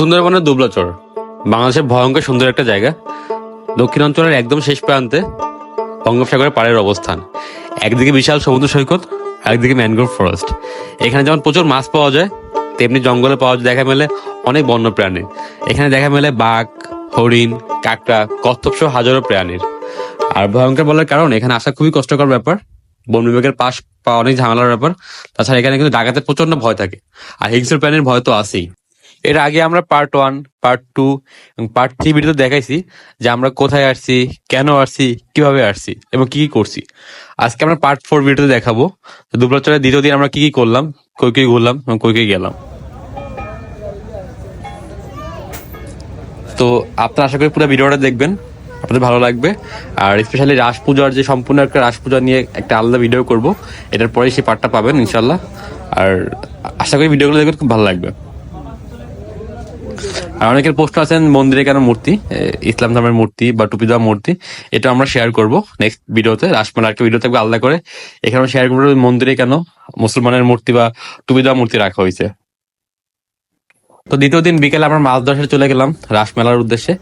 সুন্দরবনের দুবলাচর বাংলাদেশের ভয়ঙ্কর সুন্দর একটা জায়গা। দক্ষিণাঞ্চলের একদম শেষ প্রান্তে বঙ্গোপসাগরের পাড়ের অবস্থান। একদিকে বিশাল সমুদ্র সৈকত, একদিকে ম্যানগ্রোভ ফরেস্ট। এখানে যেমন প্রচুর মাছ পাওয়া যায়, তেমনি জঙ্গলে দেখা মেলে অনেক বন্য প্রাণী। এখানে দেখা মেলে বাঘ, হরিণ, কাঁকড়া, কচ্ছপ সহ হাজারো প্রাণীর। আর ভয়ঙ্কর বলার কারণ এখানে আসা খুবই কষ্টকর ব্যাপার। বন বিভাগের পাশ পাওয়া অনেক ঝামেলার ব্যাপার। তাছাড়া এখানে কিন্তু ডাকাতের প্রচন্ড ভয় থাকে, আর হিংস্র প্রাণীর ভয় তো আছেই। এর আগে আমরা পার্ট 1, পার্ট 2 এবং পার্ট 3 ভিডিওতে দেখাইছি যে আমরা কোথায় আসছি, কেন আসছি, কিভাবে আসছি এবং কি কি করছি। আজকে আমরা পার্ট 4 ভিডিওতে দেখাবো দুবলাচরের দ্বিতীয় দিন আমরা কি কি করলাম, কই কই ঘুরলাম এবং কই কই গেলাম। তো আপনারা আশা করি পুরো ভিডিওটা দেখবেন, আপনাদের ভালো লাগবে। আর স্পেশালি রাস পূজার যে সম্পূর্ণ একটা রাস পূজা নিয়ে একটা আলাদা ভিডিও করব, এটার পরে সেই পার্টটা পাবেন ইনশাল্লাহ। আর আশা করি ভিডিওগুলো দেখবেন, খুব ভালো লাগবে। আর অনেকের প্রশ্ন আছেন মন্দিরে কেন মূর্তি, ইসলাম ধর্মের মূর্তি বা টুপি দেওয়া মূর্তি, এটা আমরা শেয়ার করব নেক্সট ভিডিওতে। রাসমেলা একটা ভিডিও থাকবে আলাদা করে, এখানে আমরা শেয়ার করবো মন্দিরে কেন মুসলমানের মূর্তি বা টুপি দেওয়া মূর্তি রাখা হয়েছে। তো দ্বিতীয় দিন বিকেলে আমরা মাছ ধরে চলে গেলাম রাসমেলার উদ্দেশ্যে।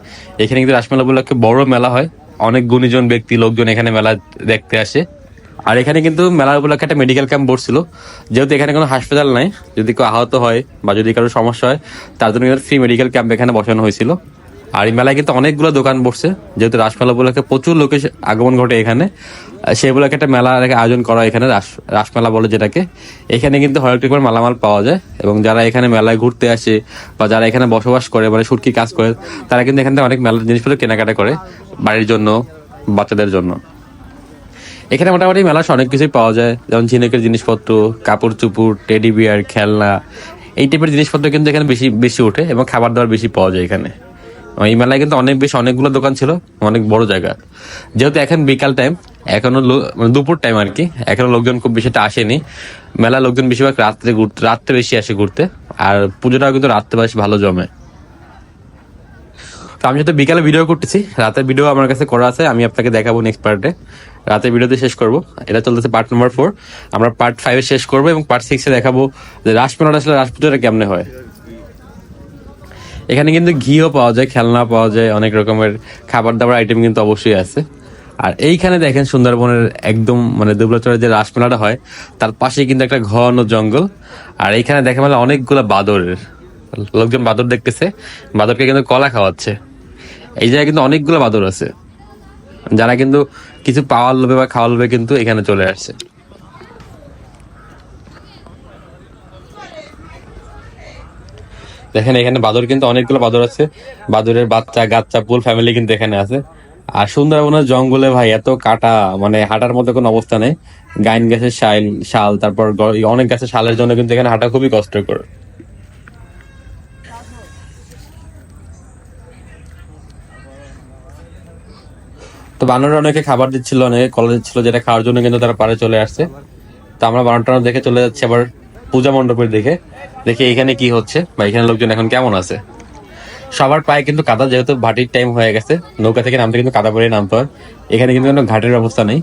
এখানে কিন্তু রাসমেলা বলে একটা বড় মেলা হয়, অনেক গুণীজন ব্যক্তি লোকজন এখানে মেলা দেখতে আসে। আর এখানে কিন্তু মেলার উপলক্ষে একটা মেডিকেল ক্যাম্প বসছিল, যেহেতু এখানে কোনো হাসপাতাল নাই, যদি কেউ আহত হয় বা যদি কারো সমস্যা হয় তার জন্য কিন্তু ফ্রি মেডিকেল ক্যাম্প এখানে বসানো হয়েছিল। আর এই মেলায় কিন্তু অনেকগুলো দোকান বসছে, যেহেতু রাসমেলা উপলক্ষে প্রচুর লোকের আগমন ঘটে এখানে, সেই উপলক্ষে একটা মেলা আয়োজন করা এখানে রাসমেলা বলে যেটাকে। এখানে কিন্তু হরেক রকমের মালামাল পাওয়া যায়, এবং যারা এখানে মেলায় ঘুরতে আসে বা যারা এখানে বসবাস করে মানে সুটকি কাজ করে, তারা কিন্তু এখান থেকে অনেক মেলার জিনিসপত্র কেনাকাটা করে বাড়ির জন্য, বাচ্চাদের জন্য। এখানে মোটামুটি মেলার অনেক কিছুই পাওয়া যায়, যেমন ঝিনুকের জিনিসপত্র, কাপড় চুপড়, টেডি বিয়ার, খেলনা, এই টাইপের জিনিসপত্র কিন্তু এখানে বেশি বেশি ওঠে, এবং খাবার দাবার বেশি পাওয়া যায় এখানে। এই মেলায় কিন্তু অনেকগুলো দোকান ছিল, অনেক বড় জায়গা। যেহেতু এখন বিকাল টাইম, এখনো দুপুর টাইম আর কি, এখনো লোকজন খুব বেশিটা আসেনি। মেলা লোকজন বেশিরভাগ রাত্রে বেশি আসে ঘুরতে, আর পুজোটাও কিন্তু রাত্রে বেশ ভালো জমে। তো আমি যেহেতু বিকালে ভিডিও করতেছি, রাতের ভিডিও আমার কাছে করা আছে, আমি আপনাকে দেখাবো নেক্সট পার্টে। রাতের ভিডিওতে শেষ করব, এটা চলতেছে পার্ট নাম্বার 4। আমরা পার্ট 5 শেষ করবো এবং পার্ট 6 দেখাবো যে রাসমেলাটা আসলে রাস পুজোটা কেমনে হয়। এখানে কিন্তু ঘিও পাওয়া যায়, খেলনা পাওয়া যায়, অনেক রকমের খাবার দাবার আইটেম কিন্তু অবশ্যই আছে। আর এইখানে দেখেন সুন্দরবনের একদম মানে দুবলাচরের যে রাসমেলাটা হয় তার পাশে কিন্তু একটা ঘন জঙ্গল। আর এইখানে দেখা মেলে অনেকগুলো বাদরের, লোকজন বাদর দেখতেছে, বাদরকে কিন্তু কলা খাওয়াচ্ছে। এই জায়গায় কিন্তু অনেকগুলো বাদর আছে, যারা কিন্তু কিছু পাওয়ার লোভে বা খাওয়ার লোভে কিন্তু এখানে চলে আসছে। দেখেন এখানে বাদর কিন্তু অনেকগুলো বাদর আছে, বাদরের বাচ্চা গাচ্চা ফুল ফ্যামিলি কিন্তু এখানে আছে। আর সুন্দরবনের জঙ্গলে ভাই এত কাটা, মানে হাঁটার মতো কোনো অবস্থা নেই। গাইন গাছের শাল, তারপর অনেক গাছের শালের জন্য কিন্তু এখানে হাঁটা খুবই কষ্টকর। তো বানর অনেকে খাবার দিচ্ছিল, অনেকে কলা দিচ্ছিল, যেটা খাওয়ার জন্য কিন্তু তারা পাড়ে চলে আসছে। তো আমরা বানর টানর দেখে চলে যাচ্ছি আবার পূজা মণ্ডপের দেখে, দেখি এখানে কি হচ্ছে বা এখানে লোকজন এখন কেমন আছে। সবার পায়ে কিন্তু কাদা, যেহেতু ভাটির টাইম হয়ে গেছে, নৌকা থেকে নামতে কিন্তু কাদা পরে নামতে হয়। এখানে কিন্তু কোনো ঘাটের ব্যবস্থা নেই,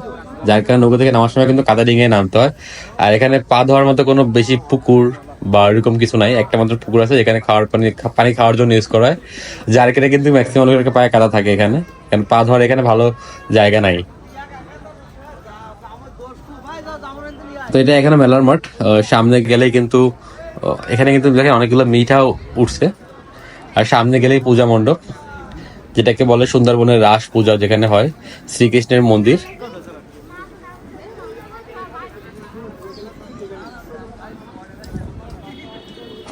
যার কারণে নৌকা থেকে নামার সময় কিন্তু কাদা ডিঙে নামতে হয়। আর এখানে পা ধোয়ার মতো কোনো বেশি পুকুর বা এরকম কিছু নাই, একটা মাত্র পুকুর আছে যেখানে পানি খাওয়ার জন্য ইউজ করা হয়, যার কারণে কিন্তু ম্যাক্সিমাম লোকের পায়ে কাদা থাকে এখানে, কারণ পা ধোয়ার এখানে ভালো জায়গা নাই। তো এটা এখানে মেলার মাঠ, সামনে গেলেই কিন্তু এখানে কিন্তু দেখেন অনেকগুলো মিঠাও উঠছে। আর সামনে গেলেই পূজা মণ্ডপ, যেটাকে বলে সুন্দরবনের রাস পূজা, যেখানে হয় শ্রীকৃষ্ণের মন্দির।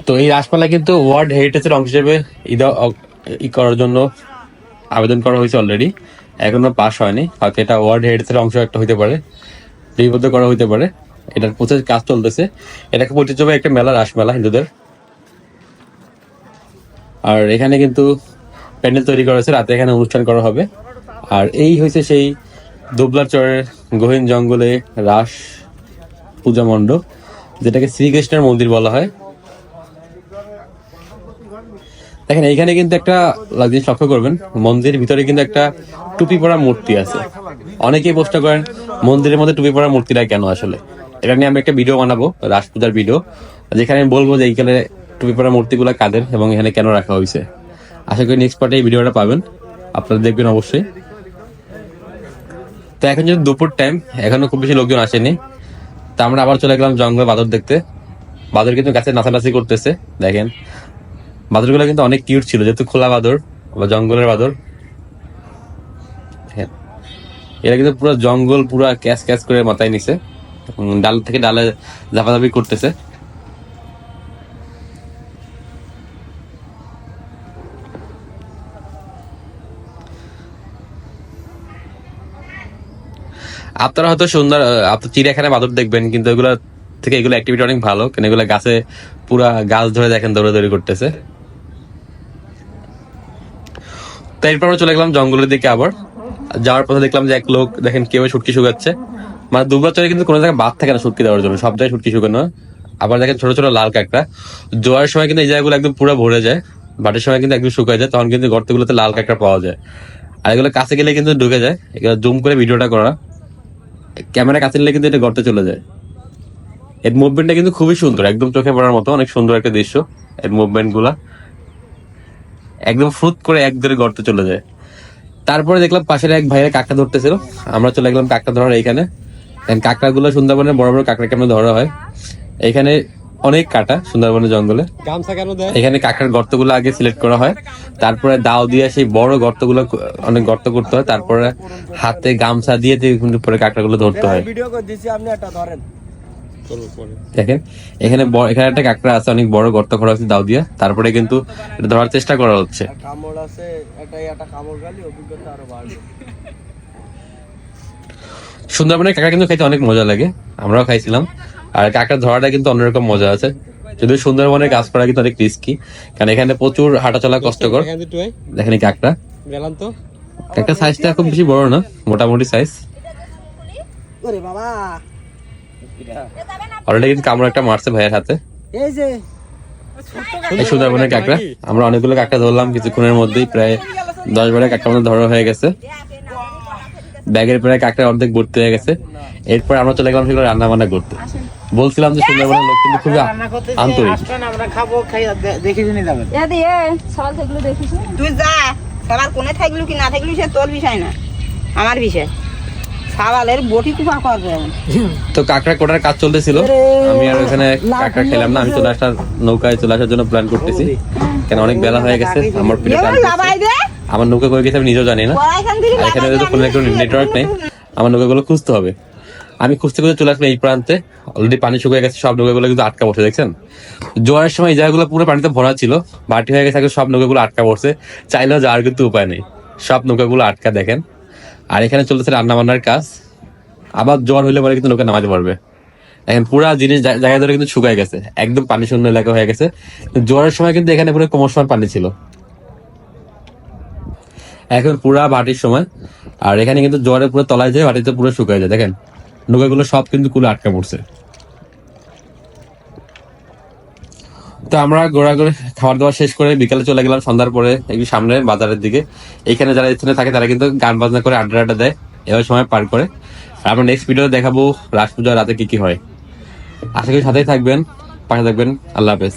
তো এই রাসমেলা কিন্তু ওয়ার্ল্ড হেরিটেজের অংশ হিসেবে করার জন্য আবেদন করা হয়েছে অলরেডি, এখনো পাস হয়নি। হয়তো এটা ওয়ার্ল্ড হেরিটেজের অংশ একটা হইতে পারে, লিপিবদ্ধ করা হইতে পারে, এটার প্রসেস কাজ চলতেছে। এটাকে ঐতিহ্যবাহী একটা মেলা, রাসমেলা হিন্দুদের। আর এখানে কিন্তু প্যান্ডেল তৈরি করা হয়েছে, রাতে এখানে অনুষ্ঠান করা হবে। আর এই হয়েছে সেই দুবলাচরের গহীন জঙ্গলে রাস পূজা মণ্ডপ, যেটাকে শ্রীকৃষ্ণের মন্দির বলা হয়। দেখেন এইখানে কিন্তু একটা জিনিস লক্ষ্য করবেন, মন্দিরের ভিতরে কিন্তু একটা টুপি পরা মূর্তি আছে। অনেকেই প্রশ্ন করেন মন্দিরের মধ্যে টুপি পরা মূর্তিটা কেন, আসলে এটা নিয়ে আমি একটা ভিডিও বানাবো, রাস পূজার ভিডিও, যেখানে আমি বলবো যে এইখানে টুপি পরা মূর্তিগুলো কাদের এবং এখানে কেন রাখা হয়েছে। আশা করি নেক্সট পার্টে এই ভিডিওটা পাবেন, আপনারা দেখবেন অবশ্যই। তো এখন যদি দুপুর টাইম, এখনো খুব বেশি লোকজন আসেনি, তা আমরা আবার চলে গেলাম জঙ্গলে বাদর দেখতে। বাদর কিন্তু গাছে নাচানাচি করতেছে, দেখেন বাদরগুলো কিন্তু অনেক কিউট ছিল, যেহেতু খোলা বাদর বা জঙ্গলের বাদর। এরা কিন্তু পুরো জঙ্গল পুরা ক্যাচ ক্যাচ করে মাথায় নিছে, ডাল থেকে ডালে ঝাপাঝাপি করতেছে। আপনারা হয়তো সুন্দর আপনার চিড়িয়াখানায় বাদর দেখবেন, কিন্তু এগুলো থেকে এগুলো অ্যাক্টিভিটি অনেক ভালো, কেন এগুলো গাছে পুরা গাছ ধরে দেখেন দৌড়াদৌড়ি করতেছে। তো এরপর আমরা চলে গেলাম জঙ্গলের দিকে। আবার যাওয়ার পথে দেখলাম যে এক লোক দেখেন কেউ শুটকি শুকাচ্ছে, মানে দুবরা চরে কিন্তু কোনো জায়গায় বাদ থাকে না শুটকি দেওয়ার জন্য, সব জায়গায় শুটকি শুকানো। আবার দেখেন ছোট ছোট লাল কাঁকড়া, জোয়ারের সময় কিন্তু এই জায়গাগুলো একদম পুরো ভরে যায়, বাটের সময় কিন্তু একদম শুকায় যায়, তখন কিন্তু গর্তগুলোতে লাল কাঁকড়া পাওয়া যায়। আর এগুলো কাছে গেলে কিন্তু ঢুকে যায়, এগুলো জুম করে ভিডিওটা করা, ক্যামেরা কাছে নিলে কিন্তু এটা গর্তে চলে যায়। এর মুভমেন্টটা কিন্তু খুবই সুন্দর, একদম চোখে পড়ার মতো, অনেক সুন্দর একটা দৃশ্য। এর মুভমেন্ট গুলা একদম ফ্রুত করে এক ধরে গর্তে চলে যায়। তারপরে দেখলাম পাশের এক ভাইয়ের কাঁকড়া ধরতেছিল, আমরা চলে গেলাম কাঁকড়া ধরার এইখানে। কাঁকড়া গুলো সুন্দরবনের বড় বড় কাঁকড়া কেমন ধরা হয়, এখানে অনেক কাটা সুন্দরবনের জঙ্গলে। এখানে কাঁকড়ার গর্তগুলো আগে সিলেক্ট করা হয়, তারপরে দাও দিয়ে সেই বড় গর্তগুলো অনেক গর্ত করতে হয়, তারপরে হাতে গামছা দিয়ে পরে কাঁকড়াগুলো ধরতে হয়। দেখেন এখানে এখানে একটা কাঁকড়া আছে, অনেক বড় গর্ত করা হচ্ছে দাও দিয়া, তারপরে কিন্তু এটা ধরার চেষ্টা করা হচ্ছে। সুন্দরবনের কাঁকড়া কিন্তু খাইতে অনেক মজা লাগে, আমরাও খাইছিলাম। আর কাঁকড়া ধরাটা কিন্তু অন্যরকম মজা আছে, যদিও সুন্দরবনের কাজ করা কিন্তু অনেক রিস্কি, কারণ এখানে প্রচুর হাঁটা চলা কষ্টকর। দেখেন এই কাঁকড়া, কাঁকড়া সাইজটা খুব বেশি বড় না, মোটামুটি সাইজ। অলরেডি কিন্তু কামড় একটা মারছে ভাইয়ের হাতে। এই সুন্দরবনের কাঁকড়া, আমরা অনেকগুলো কাঁকড়া ধরলাম কিছুক্ষণের মধ্যেই, প্রায় 10-12 কাঁকড়া মধ্যে ধরা হয়ে গেছে, ব্যাগের প্রায় কাঁকড়া অর্ধেক ভর্তি হয়ে গেছে। এরপর আমরা চলে গেলাম সেগুলো রান্না বান্না করতে। বলছিলাম যে সুন্দরবনের লোক কিন্তু খুবই আন্তরিক। তুই যা, সবার কোনে থাকলু কি না থাকলু সে তোর বিষয় না, আমার বিষয়। সাবালের বটি কুপা করবে। তো কাঁকড়া কোটার কাজ চলতেছিল, আমি আর ওখানে কাঁকড়া খেলাম না, আমি চলে আসার নৌকায় চলে আসার জন্য প্ল্যান করতেছি, কেন অনেক বেলা হয়ে গেছে। আমার আমার নৌকা করে গেছে আমি নিজেও জানি না, আর এখানে কোনো নেটওয়ার্ক নেই, আমার নৌকাগুলো খুঁজতে হবে। আমি খুঁজতে খুঁজতে চলে আসলাম এই প্রান্তে, অলরেডি পানি শুকিয়ে গেছে, সব নৌকাগুলো কিন্তু আটকা পড়ছে। দেখছেন জোয়ারের সময় এই জায়গাগুলো পুরো পানিতে ভরা ছিল, বাটি হয়ে গেছে, সব নৌকাগুলো আটকা পড়ছে, চাইলেও যাওয়ার কিন্তু উপায় নেই, সব নৌকাগুলো আটকা। দেখেন আর এখানে চলতেছে রান্না বান্নার কাজ, আবার জ্বর হইলে পরে কিন্তু নৌকা নামাতে পারবে। এখন পুরা জিনিস জায়গা ধরে কিন্তু শুকায় গেছে, একদম পানি শূন্য এলাকা হয়ে গেছে। জ্বরের সময় কিন্তু এখানে পুরো কোমর সমান পানি ছিল, এখন পুরা বাটির সময়। আর এখানে কিন্তু জ্বরে পুরো তলায় যায়, বাটিতে পুরো শুকায় যায়। দেখেন নৌকাগুলো সব কিন্তু কুলে আটকা পড়ছে। তো আমরা ঘোরাঘুরি খাবার দাবার শেষ করে বিকালে চলে গেলাম সন্ধ্যার পরে একটু সামনে বাজারের দিকে। এখানে যারা স্থানে থাকে তারা কিন্তু গান বাজনা করে আড্ডা আড্ডা দেয়, এবার সময় পার করে। আর আমরা নেক্সট ভিডিও দেখাবো রাস পূজার রাতে কি কি হয়। আশা করি সাথেই থাকবেন, পাশে থাকবেন। আল্লাহ হাফেজ।